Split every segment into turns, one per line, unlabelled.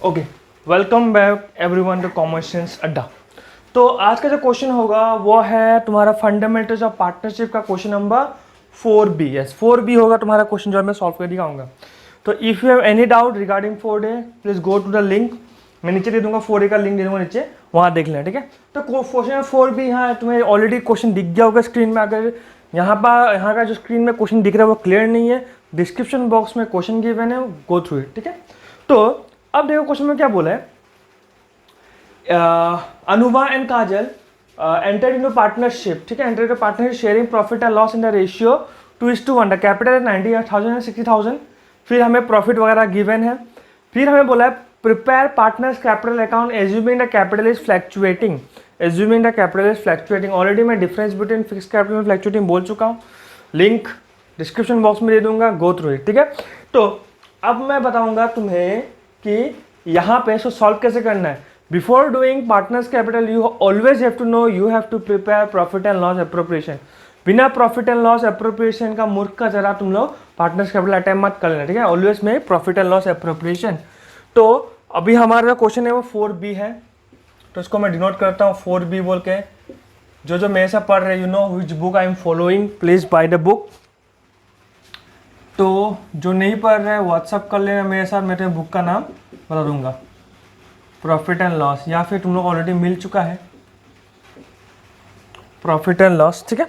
Okay, welcome back everyone to Commercials Adda. तो आज का जो क्वेश्चन होगा वो है तुम्हारा फंडामेंटल्स ऑफ पार्टनरशिप का question number 4B। Yes 4B होगा तुम्हारा क्वेश्चन जो मैं सॉल्व कर दिखाऊंगा। तो if you have any doubt regarding 4A please go to the link, मैं नीचे दे दूंगा 4A का लिंक दे दूंगा नीचे, वहाँ देख लेना। ठीक है, तो क्वेश्चन 4B यहाँ तुम्हें ऑलरेडी क्वेश्चन दिख गया होगा स्क्रीन में। अगर यहाँ का जो स्क्रीन में क्वेश्चन दिख रहा है वो क्लियर नहीं है, डिस्क्रिप्शन बॉक्स में क्वेश्चन गिवन है, गो थ्रू इट। ठीक है, तो अब देखो क्वेश्चन में क्या बोला है। Anubha and Kajal entered into partnership. ठीक है, entered into partnership sharing profit and loss in the ratio 2:1। The capital है 90,000 एंड 60,000। फिर हमें प्रॉफिट वगैरह गिवन है। फिर हमें बोला है prepare partners capital account assuming the capital is fluctuating. Assuming the capital is fluctuating, already मैं difference between fix capital and fluctuating बोल चुका हूँ, लिंक डिस्क्रिप्शन बॉक्स में दे दूंगा, गो थ्रू इट। ठीक है, तो अब मैं बताऊंगा तुम्हें कि यहाँ पे इसको सॉल्व कैसे करना है। Before doing partners capital you always have to know, you have to prepare profit and loss appropriation. बिना प्रॉफिट एंड लॉस एप्रोप्रिएशन का मूर्ख का जरा तुम लोग पार्टनर्स कैपिटल अटेम्प्ट मत कर लेना। ठीक है, ऑलवेज में प्रॉफिट एंड लॉस एप्रोप्रिएशन। तो अभी हमारा जो क्वेश्चन है वो 4B है, तो इसको मैं डिनोट करता हूँ 4B बोल के। जो मेरे से पढ़ रहे, you know which book I am following, please by the book. तो जो नहीं पढ़ रहे व्हाट्सअप कर लेना मेरे साथ, मैं तुम्हें बुक का नाम बता दूंगा, प्रॉफिट एंड लॉस, या फिर तुम लोग ऑलरेडी मिल चुका है प्रॉफिट एंड लॉस। ठीक है,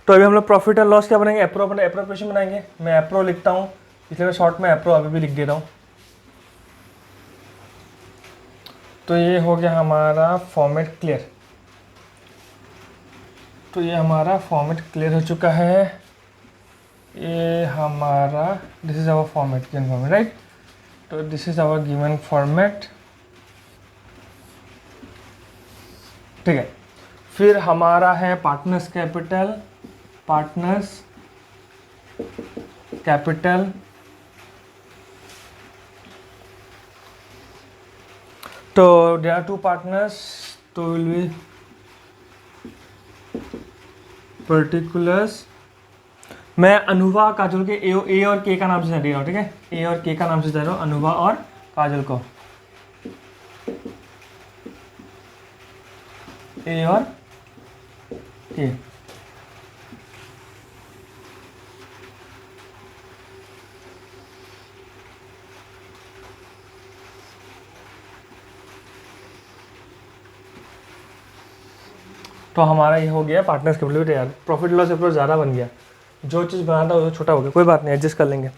तो अभी हम लोग प्रॉफिट एंड लॉस क्या बनाएंगे, एप्रोप्रिएशन बनाएंगे। मैं एप्रो लिखता हूँ, इसलिए मैं शॉर्ट में एप्रो अभी भी लिख दे रहा हूँ। तो ये हो गया हमारा फॉर्मेट क्लियर। तो ये हमारा फॉर्मेट क्लियर हो चुका है। ये हमारा this is our format, given format, right. तो this is our given format. ठीक है, फिर हमारा है पार्टनर्स कैपिटल। पार्टनर्स कैपिटल तो देयर आर टू पार्टनर्स, तो विल बी पर्टिकुलर्स। मैं अनुभा काजल के ए और के का नाम से दे रहा हूँ। ठीक है, ए और के का नाम से दे रहा हूँ, अनुभा और काजल को, ए और के। तो हमारा ये हो गया पार्टनर्स कैपिटल यार। प्रॉफिट लॉस अप्रोच ज़्यादा बन गया, जो चीज़ बना था वो छोटा हो गया, कोई बात नहीं, एडजस्ट कर लेंगे।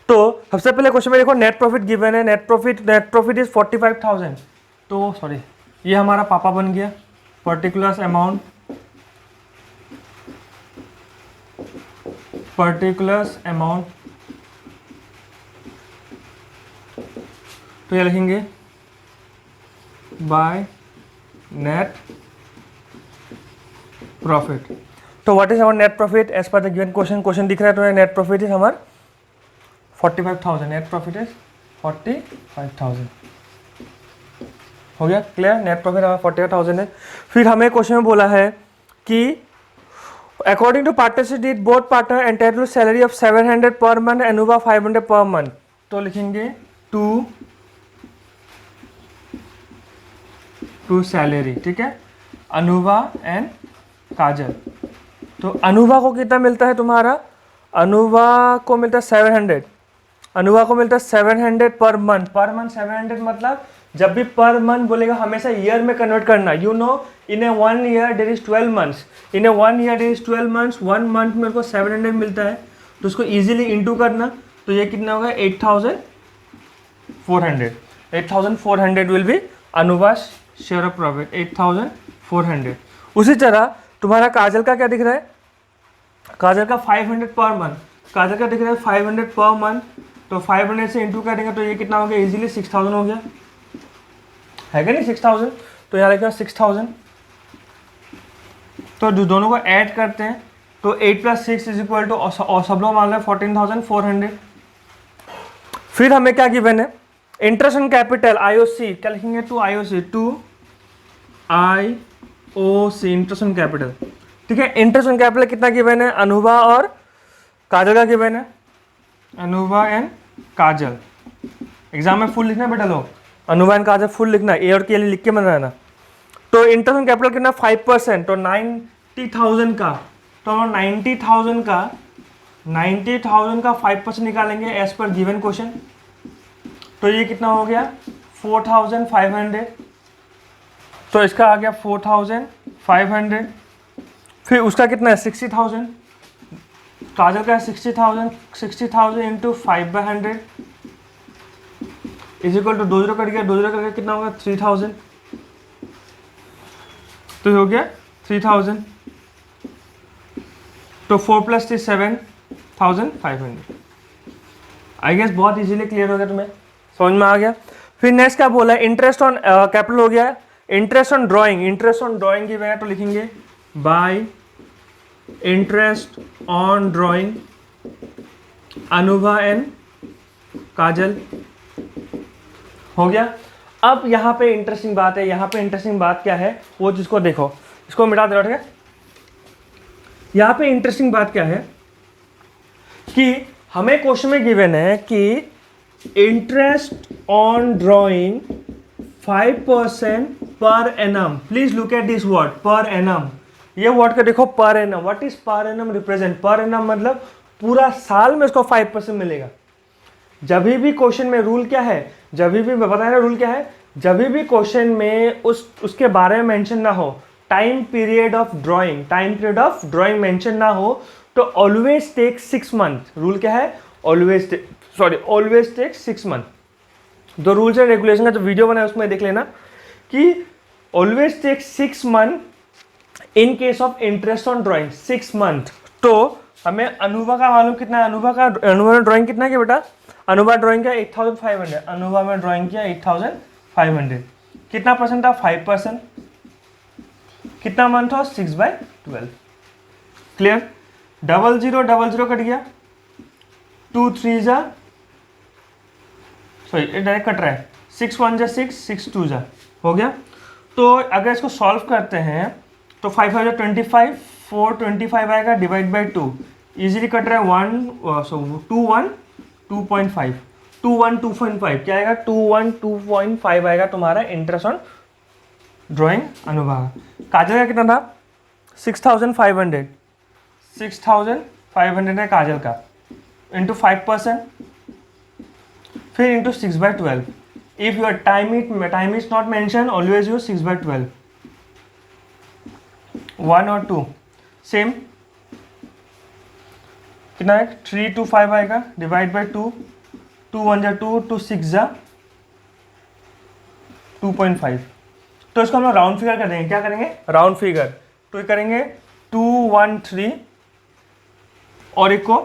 तो सबसे पहले क्वेश्चन में देखो नेट प्रॉफिट गिवन है। Net profit is 45,000। तो सॉरी, ये हमारा पापा बन गया। पर्टिकुलर्स अमाउंट, तो ये लिखेंगे बाय नेट प्रॉफिट। तो what is our net profit as per the given question. Question दिख रहा है तो नेट प्रॉफिट इज हमारा 45,000। Net profit is 45,000। हो गया क्लियर, नेट प्रॉफिट हमारा 45,000 है। फिर हमें क्वेश्चन में बोला है कि according to partnership deed both partner entitled salary of 700 per month, Anubha 500 per month. तो लिखेंगे टू सैलरी। ठीक है, अनुभा एंड काजल। तो अनुभा को कितना मिलता है तुम्हारा, अनुभा को मिलता है 700। अनुभा को मिलता है 700 पर मंथ। पर मंथ 700 मतलब जब भी पर मंथ बोलेगा हमेशा ईयर में कन्वर्ट करना। You know in a 1 year there is 12 months. In a 1 year there is 12 months. 1 month मेरे को 700 मिलता है, तो उसको इजीली इंटू करना। तो ये कितना होगा 8,400। 8,400 will be Anubha share of profit, 8,400। उसी तरह तुम्हारा काजल का क्या दिख रहा है, काजल का 500 पर मंथ। काजल का दिख रहा है 500 पर मंथ, तो 500 से इंटू करेंगे तो ये कितना हो गया, इजीली 6,000 हो गया, है क्या नहीं 6,000। तो यहाँ लिखा 6,000। तो दोनों को ऐड करते हैं तो 8 + 6 इज इक्वल टू, और सब लोग मान लें 14,400। फिर हमें क्या गिवन है, इंटरेस्ट ऑन कैपिटल IOC, क्या लिखेंगे to IOC, to IOC interest on capital. ठीक है, इंटरेस्ट ऑन कैपिटल कितना गिवन है, अनुभा और काजल का गिवन है, अनुभा एंड काजल। एग्जाम में फुल लिखना बेटा लोग, अनुभा एंड काजल फुल लिखना, ए और के लिए लिख के मत रहना। तो इंटरेस्ट ऑन कैपिटल कितना 5%, तो 90,000 का, तो हम 90,000 का 5% निकालेंगे एज पर गिवन क्वेश्चन। तो ये कितना हो गया 4,500, तो इसका आ गया 4,500। फिर उसका कितना है 60,000, काजल का है 60,000 into 5/100 is equal to 2 0 cut गया, 2 0 करके कितना होगा 3,000, तो हो गया 3,000। तो 4 + 3 7,500। आई गेस बहुत इजीली क्लियर हो गया, तुम्हें समझ में आ गया। फिर नेक्स्ट क्या बोला है, इंटरेस्ट ऑन कैपिटल हो गया। इंटरेस्ट ऑन ड्राइंग की वजह तो लिखेंगे by interest on drawing Anubha and Kajal, हो गया। अब यहाँ पे इंटरेस्टिंग बात है, यहाँ पे इंटरेस्टिंग बात क्या है वो जिसको देखो, इसको मिटा दे रहा, ठीक है। यहाँ पे इंटरेस्टिंग बात क्या है कि हमें क्वेश्चन में गिवन है कि interest on drawing 5% per annum. Please look at this word per annum, ये वर्ड का देखो per annum. What is per annum represent, per annum मतलब पूरा साल में इसको 5% मिलेगा। जब भी क्वेश्चन में रूल क्या है, जब भी बताया ना रूल क्या है, जब भी क्वेश्चन में उसके बारे में मेंशन ना हो, time period of drawing mention ना हो, तो ऑलवेज टेक 6 मंथ। रूल क्या है, ऑलवेज टेक 6 मंथ। दो रूल्स एंड रेगुलेशन का जो वीडियो बना है उसमें देख लेना कि always take 6 month in case of interest on drawing, 6 month. तो हमें अनुभा का मालूम कितना है, अनुभा में ड्राइंग कितना है बेटा, अनुभा ड्राइंग किया 8,500, अनुभा में ड्राइंग किया 8,500, कितना परसेंट था 5%, कितना मंथ था 6/12। क्लियर, 00 कट गया, 2 3 जा, सॉरी डायरेक्ट कट रहा है, 6 1 जा 6, 6 2 जा, हो गया। तो अगर इसको सॉल्व करते हैं तो 5 5 25, 425 आएगा, डिवाइड बाई 2, इजीली कट रहा है 2.5, 2.5 क्या आएगा 2.5 आएगा तुम्हारा इंटरेस्ट ऑन ड्राइंग अनुभा। काजल का कितना था 6,500 है काजल का, इंटू 5%, फिर into 6/12। If your time is not mention, always use 6/12। 1 और 2 सेम, कितना है 3 2 5 आएगा, डिवाइड बाई 2, 2 1 जा 2, 2 6 जा 2.5। तो इसको हम लोग राउंड फिगर कर देंगे, क्या करेंगे राउंड फिगर, तो करेंगे 2 1 3 और एक को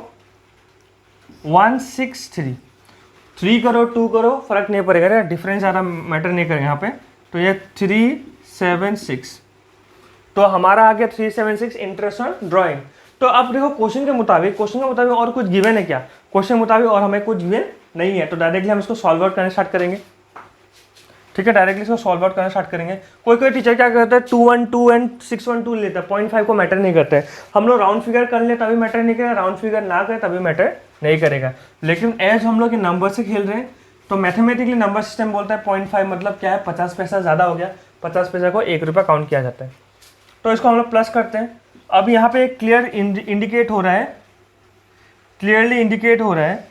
1 6 3, 3 करो 2 करो फर्क नहीं पड़ेगा, डिफरेंस ज़्यादा मैटर नहीं करेगा यहाँ पे। तो ये 376, तो हमारा आ गया 376 इंटरेस्ट ऑन ड्राइंग। तो अब देखो क्वेश्चन के मुताबिक और कुछ गिवन है क्या, क्वेश्चन के मुताबिक और हमें कुछ गिवन नहीं है, तो डायरेक्टली हम इसको सॉल्व आउट करना स्टार्ट करेंगे। ठीक है, डायरेक्टली इसको सॉल्व आउट करना स्टार्ट करेंगे। कोई टीचर क्या करता है 212 एंड 612 लेता है, 0.5 को मैटर नहीं करता है। हम लोग राउंड फिगर कर ले तभी मैटर नहीं करेगा, राउंड फिगर ना करें तभी मैटर नहीं करेगा। लेकिन एज हम लोग नंबर से खेल रहे हैं तो मैथमेटिकली नंबर सिस्टम बोलता है 0.5 मतलब क्या है 50 पैसा ज़्यादा हो गया, 50 पैसा को 1 रुपया काउंट किया जाता है। तो इसको हम लोग प्लस करते हैं। अब यहाँ पे क्लियरली इंडिकेट हो रहा है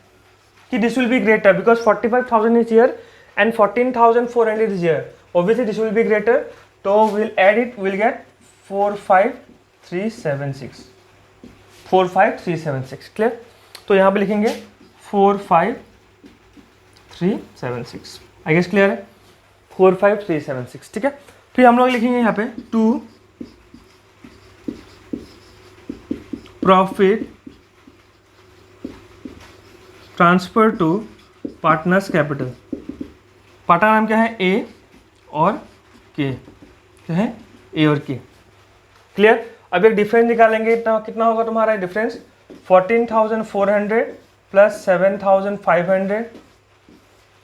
कि this will be greater because 45,000 is here and 14,400 is here, obviously this will be greater. तो will add it, will get 45376। Clear, तो यहाँ पे लिखेंगे 45376। आई गेस क्लियर है, 45376। ठीक है, फिर हम लोग लिखेंगे यहाँ पे 2 profit transfer to partners capital. Partner नाम क्या है ए और के, क्या है ए और के। क्लियर, अब एक डिफरेंस निकालेंगे, कितना होगा तुम्हारा डिफरेंस 14,400 प्लस 7,500,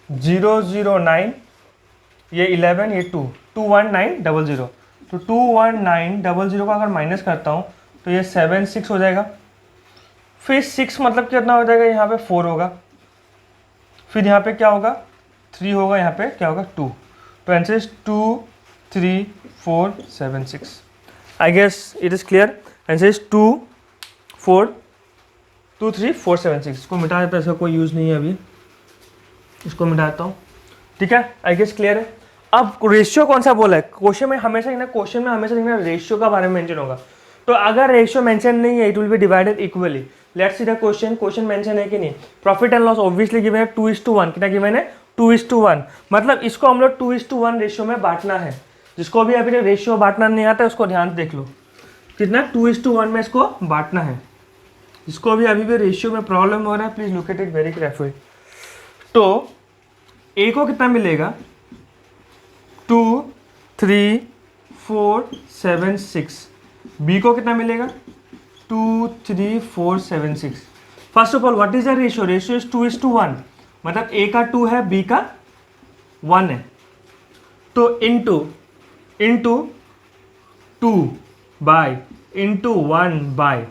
009, ये 11, ये 2, 21900। तो 21900 का अगर माइनस करता हूँ तो ये 76 हो जाएगा। फिर 6 मतलब कितना हो जाएगा, यहाँ पे 4 होगा, फिर यहाँ पे क्या होगा 3 होगा, यहाँ पे क्या होगा 2, तो answer is 2 3 4 7 6। I guess it is clear. Answer is 2 4 2 3 4 7 6। इसको मिटा देता है, इसका कोई यूज़ नहीं है अभी, इसको मिटाता हूँ, ठीक है। आई गेस क्लियर है। अब रेशियो कौन सा बोला है, क्वेश्चन में हमेशा लिखना रेशियो का बारे में मेंशन होगा। तो अगर रेशियो मेंशन नहीं है, it will be divided equally. Let's see the question mention है कि नहीं। Profit and loss obviously given है 2:1, कितना गिवन है 2:1, मतलब इसको हम लोग 2:1 रेशियो में बांटना है। जिसको भी अभी रेशियो बांटना नहीं आता है उसको ध्यान से देख लो, कितना 2:1 में इसको बांटना है। जिसको भी अभी भी रेशियो में प्रॉब्लम हो रहा है, please look at it very carefully. तो ए को कितना मिलेगा 2 3 4 7 6, बी को कितना मिलेगा 2 3 4 7 6। First of all what is the ratio, ratio is 2:1, मतलब ए का 2 है, बी का 1 है। तो इनटू 2 बाय इंटू 1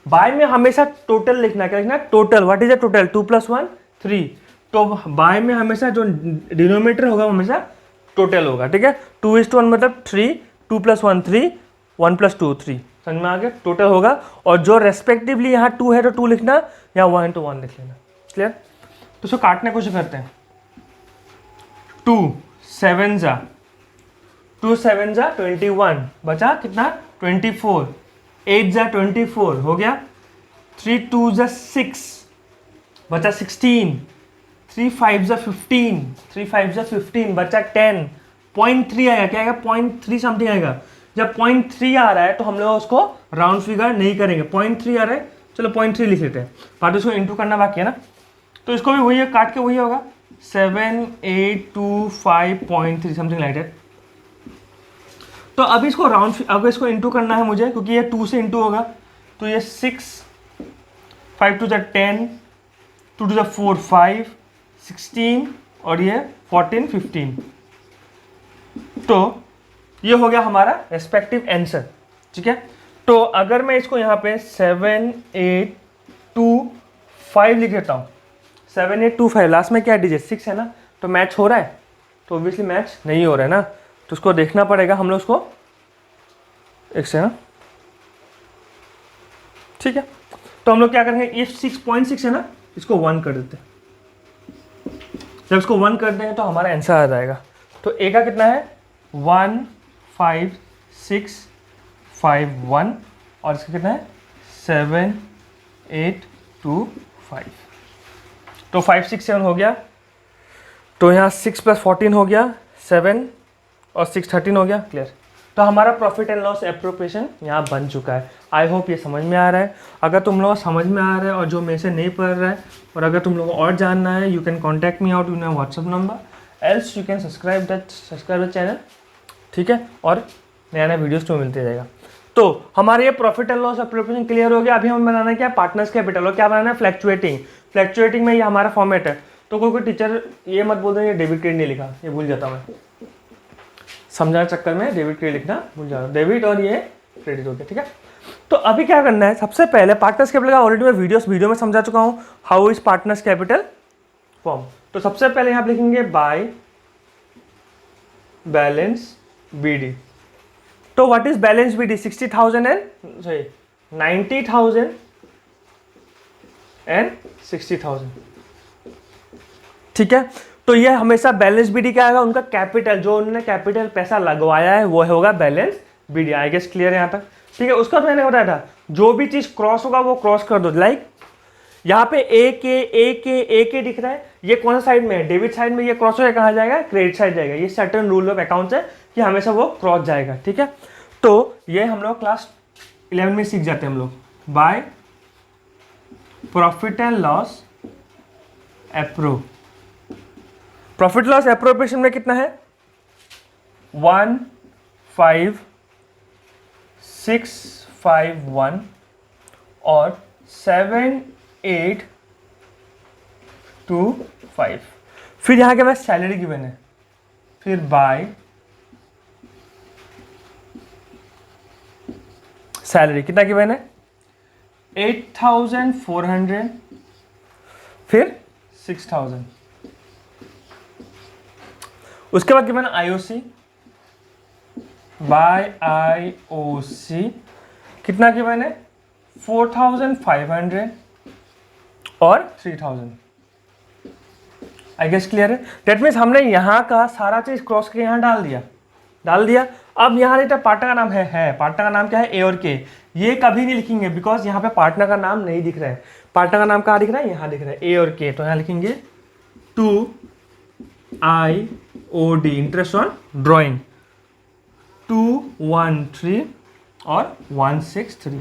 बाय में हमेशा टोटल लिखना है। क्या लिखना है total, what is the total 2 + 1 3, तो बाय में हमेशा जो डिनोमिनेटर होगा हमेशा टोटल होगा, ठीक है। 2:1 मतलब 3, 2 + 1 3, 1 + 2 3, समझ में आ गया, टोटल होगा। और जो रेस्पेक्टिवली यहाँ 2 है तो 2 लिखना, या 1 × 1 लिख लेना, क्लियर। तो उसको काटने की कोशिश करते हैं। 2 7 जा 21, बचा कितना 24, 8 जा 24 हो गया, 3 2 जा 6 बचा 16, 3 5 जा 15, 3 5 जा 15 बचा 10, 0.3 आएगा, क्या आएगा 0.3 समथिंग आएगा। जब 0.3 आ रहा है तो हम लोग उसको राउंड फिगर नहीं करेंगे, 0.3 आ रहा है, चलो 0.3 लिख लेते हैं, बाद उसको इंटू करना बाकी है ना। तो इसको भी वही है, काट के वही होगा 7 8 2 5.3 समथिंग लाइक दैट। तो अभी इसको अगर इसको इंटू करना है मुझे, क्योंकि ये 2 से इंटू होगा, तो ये 6 5 2 10, 2 2 4 5 16 और ये 14 15। तो ये हो गया हमारा रेस्पेक्टिव आंसर, ठीक है। तो अगर मैं इसको यहाँ पे 7 8 2 5 लिख देता हूँ, 7 8 2 5, लास्ट में क्या डिजिट 6 है ना, तो मैच हो रहा है, तो ऑब्वियसली मैच नहीं हो रहा है ना, तो उसको देखना पड़ेगा हम लोग उसको एक से ना, ठीक है। तो हम लोग क्या करेंगे, ये 6.6 है ना, इसको 1 कर देते हैं। जब इसको 1 कर देंगे तो हमारा आंसर आ जाएगा। तो ए का कितना है 1 5 6 5 1, और इसका कितना है 7 8 2 5। तो 5 6 7 हो गया, तो यहाँ 6 + 14 हो गया 7, और 6 13 हो गया, क्लियर। तो हमारा प्रॉफिट एंड लॉस एप्रोप्रिएशन यहाँ बन चुका है। आई होप ये समझ में आ रहा है। अगर तुम लोग समझ में आ रहा है और जो मेरे से नहीं पढ़ रहा है, और अगर तुम लोगों को और जानना है, you can contact me out in my WhatsApp number, else you can subscribe the channel, ठीक है। और नया नया वीडियोस तो मिलते रहेगा। तो हमारे ये profit and loss appropriation clear हो गया। अभी हमें बनाना है क्या, पार्टनर्स कैपिटल, और क्या बनाना है फ्लैक्चुएटिंग में ये हमारा फॉर्मेट है। तो कोई टीचर ये मत बोल देंगे डेबिट क्रेडिट नहीं लिखा, ये भूल जाता मैं, समझाने चक्कर में डेबिट क्रेडिट लिखना भूल जाता, डेबिट और ये क्रेडिट हो गया, ठीक है। तो अभी क्या करना है, सबसे पहले पार्टनर्स कैपिटल का ऑलरेडी मैं वीडियो में समझा चुका हूँ, how is partners capital form. तो सबसे पहले यहाँ लिखेंगे बाय बैलेंस बीडी। तो what is balance BD, 90,000 and 60,000, ठीक है। तो ये हमेशा बैलेंस बीडी क्या आएगा, उनका कैपिटल, जो उन्होंने कैपिटल पैसा लगवाया है वो होगा balance BD. I guess clear है यहाँ तक, ठीक है। उसका तो मैंने बताया था, जो भी चीज क्रॉस होगा वो क्रॉस कर दो। लाइक यहाँ पे ए के दिख रहा है, ये कौन सा साइड में है, डेबिट साइड में, ये क्रॉस होगा कहाँ जाएगा, क्रेडिट साइड जाएगा। ये सर्टेन रूल ऑफ अकाउंट्स है कि हमेशा वो क्रॉस जाएगा, ठीक है। तो ये हम लोग क्लास 11 में सीख जाते हैं हम लोग, by profit and loss profit loss appropriation में कितना है 1 5 6 5 1 और 7 8 2 5। फिर यहाँ के पास सैलरी गिवन है, फिर बाय सैलरी कितना गिवन है 8,400, फिर 6,000, उसके बाद गिवन IOC बाय IOC कितना गिवन है 4,500 और 3,000। आई गेस क्लियर है। डेट मीन्स हमने यहाँ का सारा चीज क्रॉस के यहाँ डाल दिया। अब यहाँ रहता पार्टनर का नाम है पार्टनर का नाम क्या है A और K। ये कभी नहीं लिखेंगे बिकॉज यहाँ पे पार्टनर का नाम नहीं दिख रहा है। पार्टनर का नाम कहाँ दिख रहा है, यहाँ दिख रहा है A और K। तो यहाँ लिखेंगे 2IOD इंटरेस्ट ऑन ड्रॉइंग 213 और 163।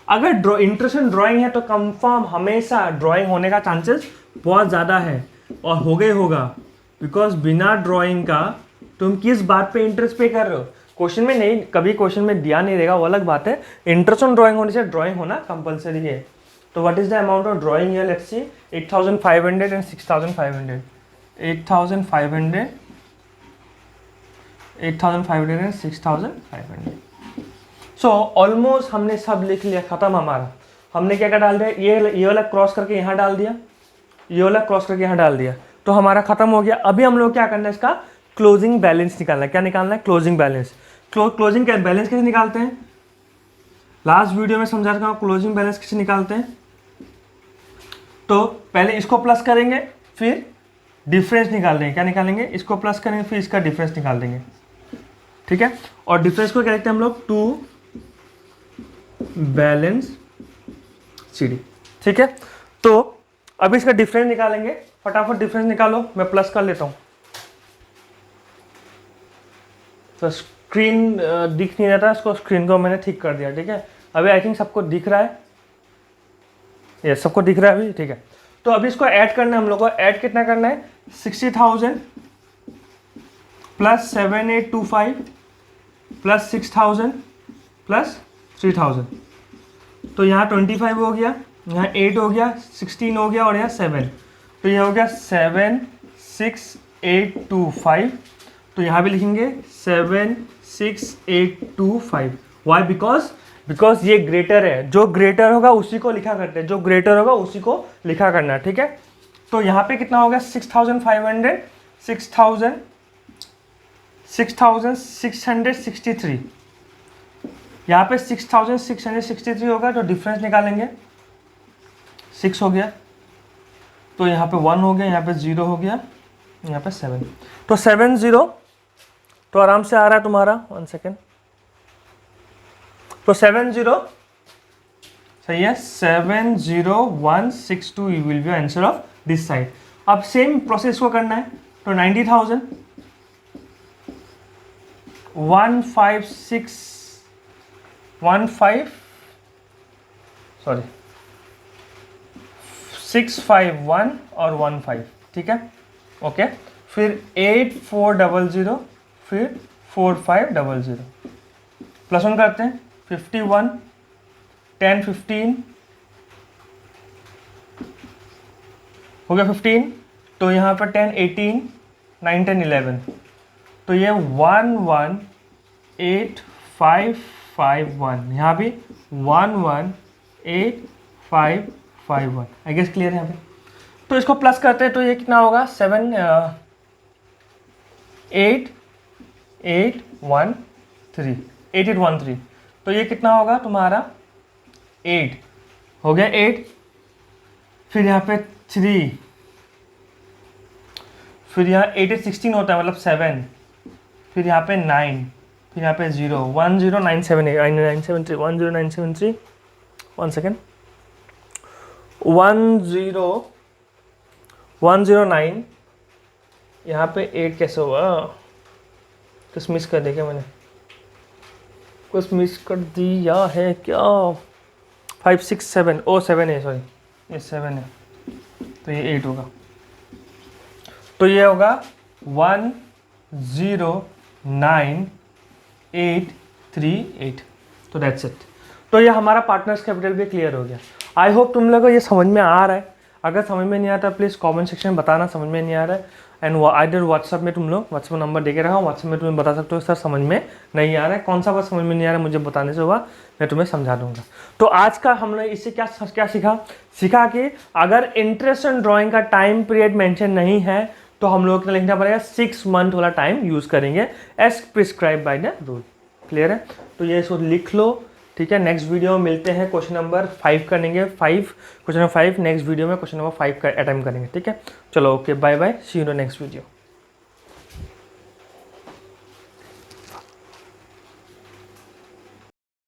अगर इंटरेस्ट ऑन ड्रॉइंग है तो कंफर्म हमेशा ड्रॉइंग होने का चांसेस बहुत ज़्यादा है और होगा बिकॉज बिना ड्रॉइंग का तुम किस बात पे इंटरेस्ट पे कर रहे हो। क्वेश्चन में नहीं, कभी क्वेश्चन में दिया नहीं रहेगा वो अलग बात है। इंटरेस्ट ऑन ड्रॉइंग होने से ड्रॉइंग होना कंपलसरी है। तो what is the amount of drawing here, let's see 8,500 and 6,500। 8,500 and 6,500। So almost हमने सब लिख लिया, खत्म हमारा। हमने क्या क्या डाल दिया, ये वाला क्रॉस करके यहाँ डाल दिया, ये वाला क्रॉस करके यहाँ डाल दिया, तो हमारा खत्म हो गया। अभी हम लोग क्या करना है, इसका क्लोजिंग बैलेंस निकालना है। क्या निकालना है, क्लोजिंग बैलेंस। क्लोजिंग बैलेंस कैसे निकालते हैं, लास्ट वीडियो में समझा रखा हूँ क्लोजिंग बैलेंस कैसे निकालते हैं। तो पहले इसको प्लस करेंगे फिर डिफरेंस निकाल देंगे। क्या निकालेंगे, इसको प्लस करेंगे फिर इसका डिफरेंस निकाल देंगे, ठीक है। और डिफरेंस को क्या लिखते हैं हम लोग, 2 बैलेंस CD, ठीक है। तो अभी इसका डिफरेंस निकालेंगे, फटाफट डिफरेंस निकालो, मैं प्लस कर लेता हूँ। तो स्क्रीन दिख नहीं रहा था, इसको स्क्रीन को मैंने ठीक कर दिया, ठीक है। अभी आई थिंक सबको दिख रहा है, ये सबको दिख रहा है अभी, ठीक है। तो अभी इसको ऐड करना है हम लोग को। ऐड कितना करना है, 60,000 प्लस 7,825 प्लस 6,000 प्लस 3,000। तो यहाँ 25 हो गया, यहाँ 8 हो गया, 16 हो गया और यहाँ 7। तो ये हो गया 7,6,825। तो यहाँ भी लिखेंगे 7,6,825। वाई, बिकॉज ये ग्रेटर है, जो ग्रेटर होगा उसी को लिखा करते हैं, जो ग्रेटर होगा उसी को लिखा करना है, ठीक है। तो यहाँ पे कितना हो गया 6,500, 6,663। यहाँ पे 6,663 होगा, तो डिफरेंस निकालेंगे, 6 हो गया, तो यहाँ पे 1 हो गया, यहाँ पे 0 हो गया, यहाँ पे 7। तो 70 तो आराम से आ रहा है तुम्हारा, 1 सेकेंड। तो 70 सही है, 70162 will be answer of this side. अब सेम प्रोसेस को करना है, तो 90,000 651 और 15, ठीक है, ओके। फिर 8400 फिर 4500 प्लस 1 करते हैं, 51 10 15 हो गया 15। तो यहाँ पर 10 18 9 10 11। तो ये 118551, यहाँ भी 118551। आई गेस क्लियर है यहाँ पे। तो इसको प्लस करते हैं, तो ये कितना होगा 8813। तो ये कितना होगा तुम्हारा 8 हो गया, 8। फिर यहाँ पे 3, फिर यहाँ 8 16 होता है, मतलब 7। फिर यहाँ पे 9, फिर यहाँ पे 0 10973 10973 1 सेकेंड 109। यहाँ पे 8 कैसे हुआ, कुछ मिस कर दिया क्या मैंने, कुछ मिस कर दिया है क्या। 5 6 7 ओ 7 है, सॉरी ये 7 है, तो ये 8 होगा। तो ये होगा 109,838। तो दैट्स इट। तो ये हमारा पार्टनर्स कैपिटल भी क्लियर हो गया। आई होप तुम लोगों को ये समझ में आ रहा है। अगर समझ में नहीं आता प्लीज़ कमेंट सेक्शन में बताना समझ में नहीं आ रहा है। एंड आइदर व्हाट्सअप में तुम लोग व्हाट्सअप नंबर दे के रखा हूँ, व्हाट्सअप में तुम्हें बता सकते हो सर समझ में नहीं आ रहा है, कौन सा बात समझ में नहीं आ रहा है मुझे बताने से होगा, मैं तुम्हें समझा दूंगा। तो आज का हमने इससे क्या सीखा कि अगर इंटरेस्ट ऑन ड्राइंग का टाइम पीरियड मेंशन नहीं है तो हम लोग को लिखना पड़ेगा 6 मंथ वाला टाइम यूज़ करेंगे as prescribe by the rule. Clear है? तो ये इसको लिख लो, ठीक है। नेक्स्ट वीडियो में मिलते हैं, क्वेश्चन नंबर 5 करेंगे, क्वेश्चन नंबर 5 नेक्स्ट वीडियो में क्वेश्चन नंबर 5 का अटेम्प्ट करेंगे, ठीक है। चलो okay, bye bye, see you in the next video.